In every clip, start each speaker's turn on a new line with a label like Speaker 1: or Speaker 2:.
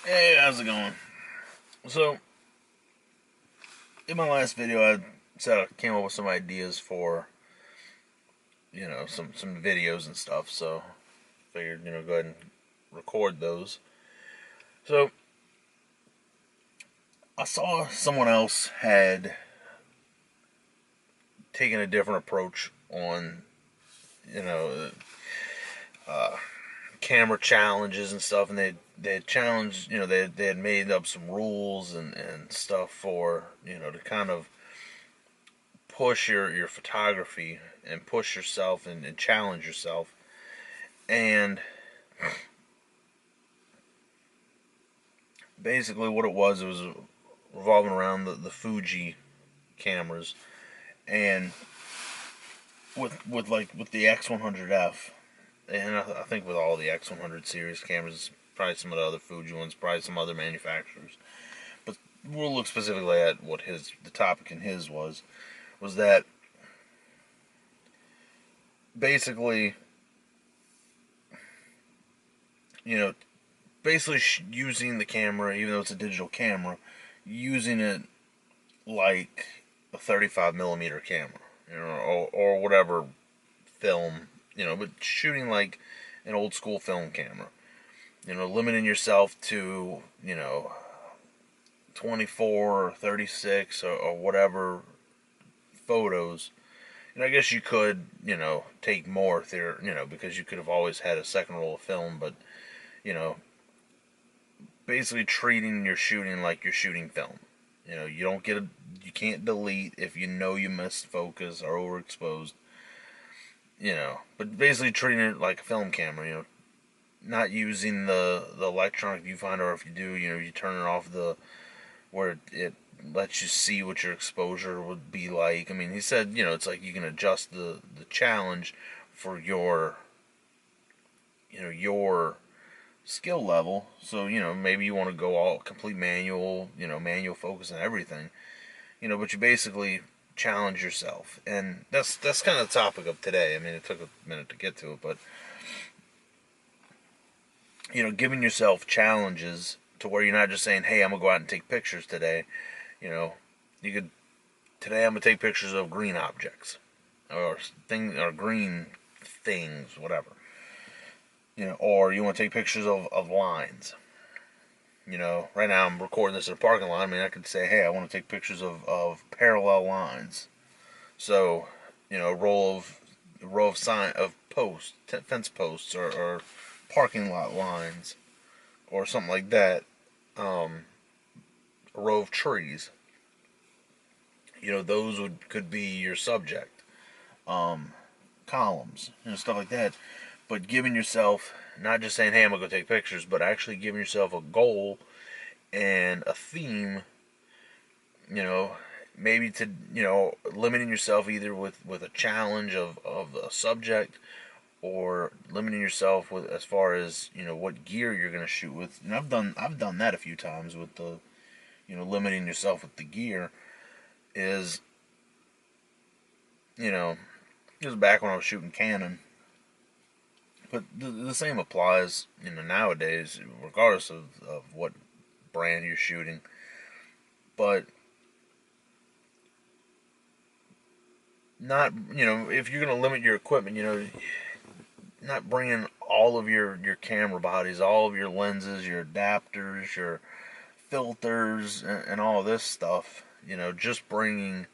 Speaker 1: Hey, how's it going? So, in my last video, I said I came up with some ideas for, some videos and stuff. So, figured, go ahead and record those. So, I saw someone else had taken a different approach on, you know, uh, camera challenges and stuff, and they had challenged, they had made up some rules and stuff for, to kind of push your photography and push yourself and challenge yourself. And basically, what it was revolving around the Fuji cameras, and with the X100F, and I think with all the X100 series cameras, probably some of the other Fuji ones, probably some other manufacturers. But we'll look specifically at what the topic in his was that basically, you know, basically using the camera, even though it's a digital camera, using it like a 35 millimeter camera, or whatever film, but shooting like an old school film camera, limiting yourself to, 24 or 36 or whatever photos. And I guess you could, take more there, because you could have always had a second roll of film, but, you know, basically treating your shooting like you're shooting film. You can't delete if you know you missed focus or overexposed. But basically treating it like a film camera. Not using the electronic viewfinder, or if you do, you turn it off where it lets you see what your exposure would be like. I mean, he said, it's like you can adjust the challenge for your skill level. So, maybe you want to go all complete manual, manual focus and everything. But you basically challenge yourself. And that's kind of the topic of today. I mean, it took a minute to get to it, but giving yourself challenges to where you're not just saying, "Hey, I'm going to go out and take pictures today." You could today I'm going to take pictures of green objects or green things, whatever. Or you want to take pictures of lines. Right now I'm recording this in a parking lot. I mean, I could say, hey, I want to take pictures of parallel lines. So, a row of posts, fence posts, or parking lot lines, or something like that. A row of trees. Those could be your subject. Columns, stuff like that. But giving yourself, not just saying, hey, I'm going to go take pictures, but actually giving yourself a goal and a theme, maybe to, limiting yourself either with a challenge of a subject, or limiting yourself with as far as, what gear you're going to shoot with. And I've done that a few times with the, limiting yourself with the gear is, it was back when I was shooting Canon. But the same applies, nowadays, regardless of what brand you're shooting. But not, if you're going to limit your equipment, not bringing all of your camera bodies, all of your lenses, your adapters, your filters, and all this stuff, just bringing,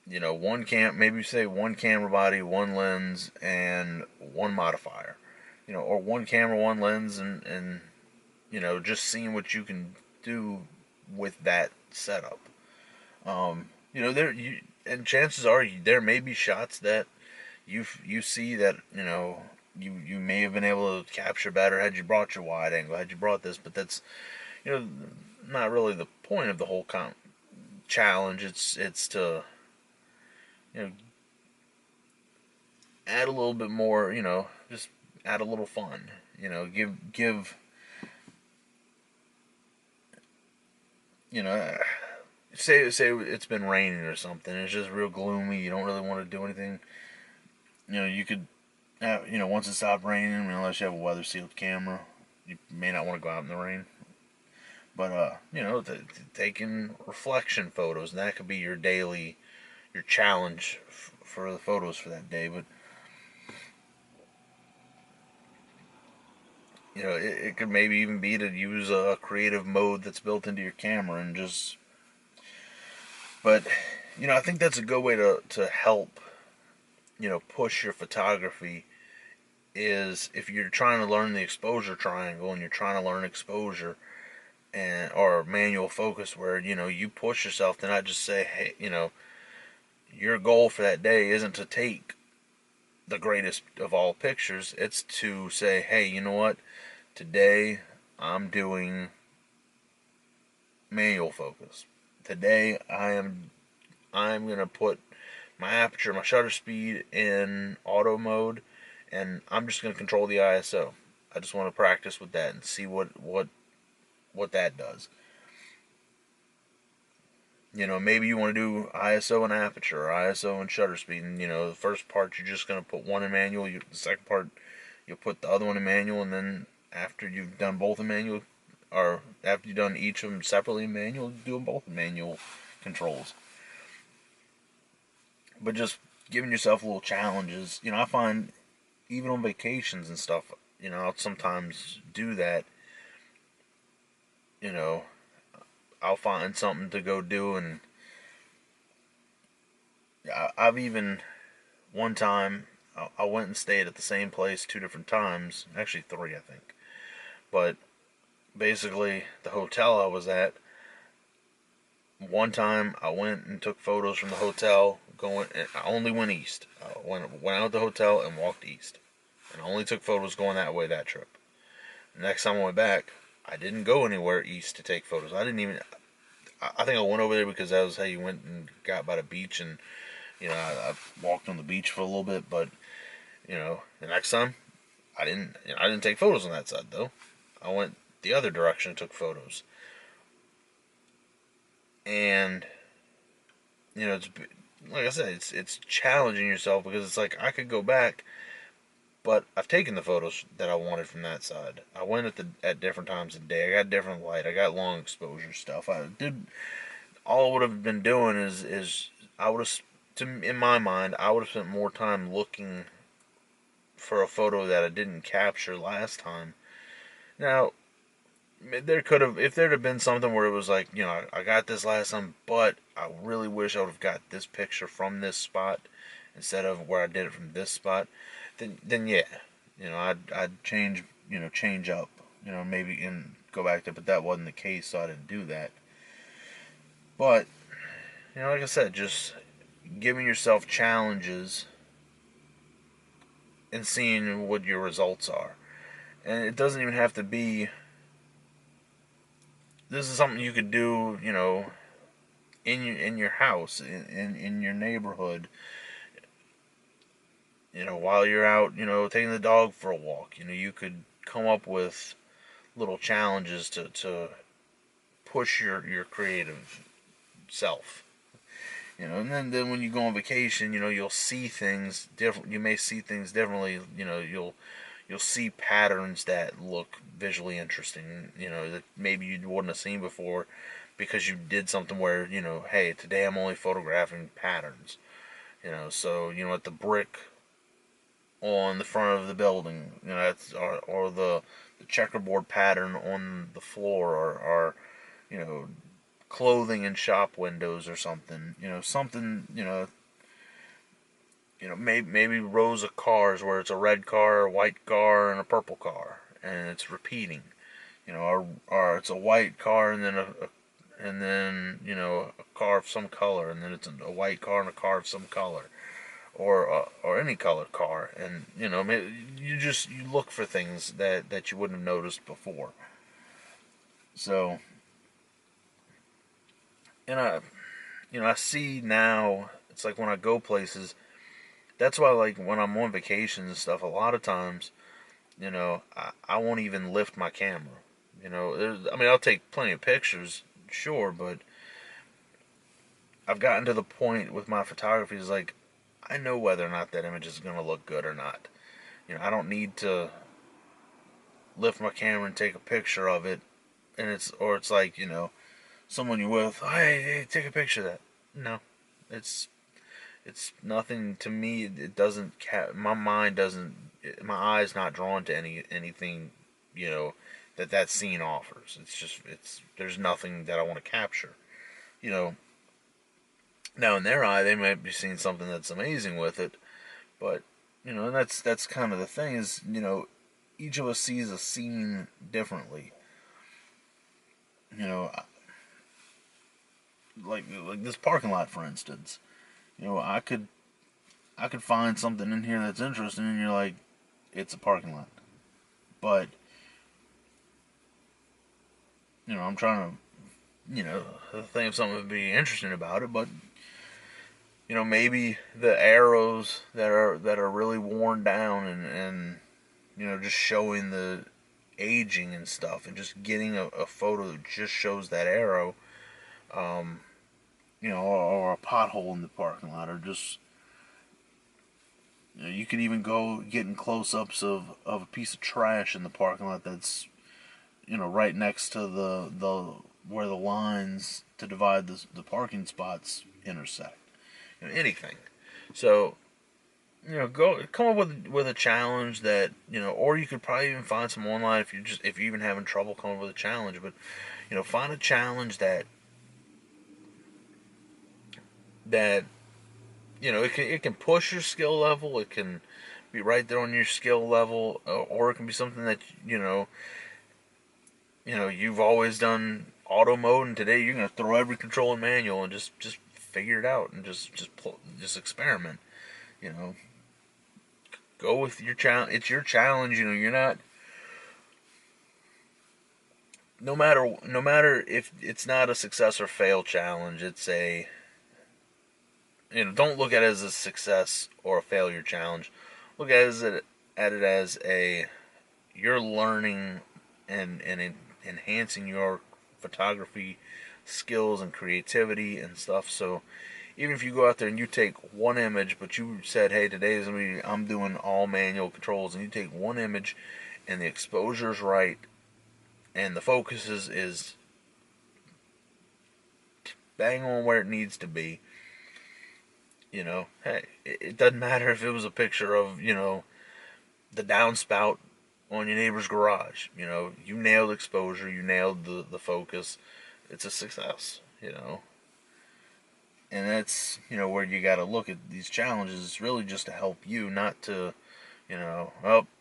Speaker 1: maybe say one camera body, one lens, and one modifier, or one camera, one lens, and just seeing what you can do with that setup. And chances are there may be shots that you see that you may have been able to capture better had you brought your wide angle, had you brought this, but that's not really the point of the whole challenge. It's to you know add a little bit more, just add a little fun, give you know say it's been raining or something, it's just real gloomy, you don't really want to do anything. You could once it stopped raining, unless you have a weather sealed camera, you may not want to go out in the rain. But taking reflection photos, and that could be your daily, your challenge for the photos for that day. But it could maybe even be to use a creative mode that's built into your camera and just. But I think that's a good way to help push your photography. Is if you're trying to learn the exposure triangle and you're trying to learn exposure and or manual focus, where you push yourself to not just say, hey, your goal for that day isn't to take the greatest of all pictures. It's to say, hey, you know what, today I'm doing manual focus. Today I'm gonna put my aperture, my shutter speed in auto mode, and I'm just gonna control the ISO. I just want to practice with that and see what that does. Maybe you want to do ISO and aperture, or ISO and shutter speed, and the first part you're just gonna put one in manual. The second part you'll put the other one in manual, and then after you've done both in manual, or after you've done each of them separately in manual, do them both in manual controls. But just giving yourself little challenges. I find even on vacations and stuff, I'll sometimes do that. I'll find something to go do, and I've even one time I went and stayed at the same place 2 different times, actually 3, I think. But basically, the hotel I was at, one time I went and took photos from the hotel. I only went east. Went out of the hotel and walked east, and I only took photos going that way that trip. The next time I went back, I didn't go anywhere east to take photos. I didn't even. I think I went over there because that was how you went and got by the beach, and I walked on the beach for a little bit. But the next time I didn't. I didn't take photos on that side though. I went the other direction and took photos. And it's like I said, it's challenging yourself, because it's like I could go back, but I've taken the photos that I wanted from that side. I went at different times of day. I got different light. I got long exposure stuff. I did all I would have been doing is I would have, in my mind, I would have spent more time looking for a photo that I didn't capture last time. Now, there could have, if there'd have been something where it was like, I got this last time, but I really wish I would have got this picture from this spot instead of where I did it from this spot. Then yeah, I'd change up, maybe and go back there. But that wasn't the case, so I didn't do that. But like I said, just giving yourself challenges and seeing what your results are, and it doesn't even have to be. This is something you could do, in your house, in your neighborhood. While you're out, taking the dog for a walk, you could come up with little challenges to push your creative self. And then when you go on vacation, you'll see things different. You may see things differently. You'll see patterns that look visually interesting. That maybe you wouldn't have seen before, because you did something where hey, today I'm only photographing patterns. So at the brick on the front of the building, that's or the checkerboard pattern on the floor, or clothing in shop windows or something. Something. Maybe rows of cars where it's a red car, a white car, and a purple car, and it's repeating. Or it's a white car and then a car of some color, and then it's a white car and a car of some color, or any colored car, and you look for things that you wouldn't have noticed before. So, and I see now. It's like when I go places. That's why, like, when I'm on vacations and stuff, a lot of times, I won't even lift my camera. I'll take plenty of pictures, sure, but I've gotten to the point with my photography is like, I know whether or not that image is going to look good or not. I don't need to lift my camera and take a picture of it, and it's like, someone you're with, hey, take a picture of that. No, it's nothing to me. It doesn't. My mind doesn't. My eye's not drawn to anything, that scene offers. There's nothing that I want to capture. You know, Now in their eye, they might be seeing something that's amazing with it, but and that's kind of the thing is, each of us sees a scene differently. You know, like this parking lot, for instance. I could find something in here that's interesting, and you're like, it's a parking lot. But I'm trying to think of something to be interesting about it, but maybe the arrows that are really worn down, and just showing the aging and stuff, and just getting a photo that just shows that arrow, or a pothole in the parking lot, or just you could even go getting close-ups of a piece of trash in the parking lot that's right next to the where the lines to divide the parking spots intersect. Anything. So go come up with a challenge that or you could probably even find some online if you're even having trouble coming up with a challenge. But find a challenge that it can push your skill level. It can be right there on your skill level, or it can be something that you've always done auto mode, and today you're gonna throw every control in manual and just figure it out, and just experiment. Go with your challenge. It's your challenge. You're not. No matter if it's not a success or fail challenge, it's a. Don't look at it as a success or a failure challenge. Look at it as you're learning and enhancing your photography skills and creativity and stuff. So even if you go out there and you take one image, but you said, hey, I'm doing all manual controls, and you take one image and the exposure's right and the focus is bang on where it needs to be, hey, it doesn't matter if it was a picture of, the downspout on your neighbor's garage. You nailed exposure, you nailed the focus. It's a success, And that's, where you got to look at these challenges. It's really just to help you, not to, I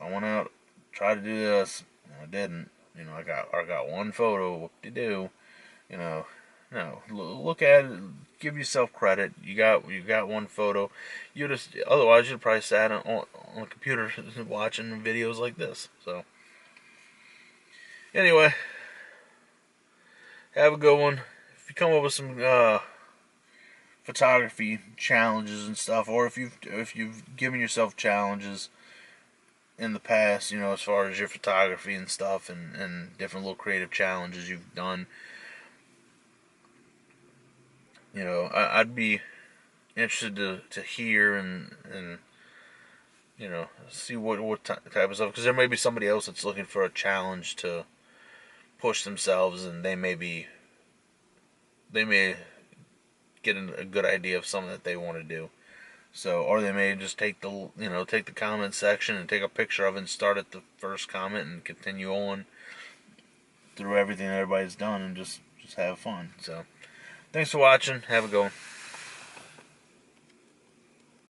Speaker 1: went out, tried to do this, and I didn't. I got one photo, whoop-de-doo. No, look at it, give yourself credit. You got one photo. Otherwise you'd probably sat on a computer watching videos like this. So anyway, have a good one. If you come up with some photography challenges and stuff, or if you've given yourself challenges in the past, as far as your photography and stuff, and different little creative challenges you've done, I'd be interested to hear and see what type of stuff, because there may be somebody else that's looking for a challenge to push themselves, and they may get a good idea of something that they want to do. So, or they may just take the comment section and take a picture of it and start at the first comment and continue on through everything everybody's done, and just have fun. So, thanks for watching. Have a good one.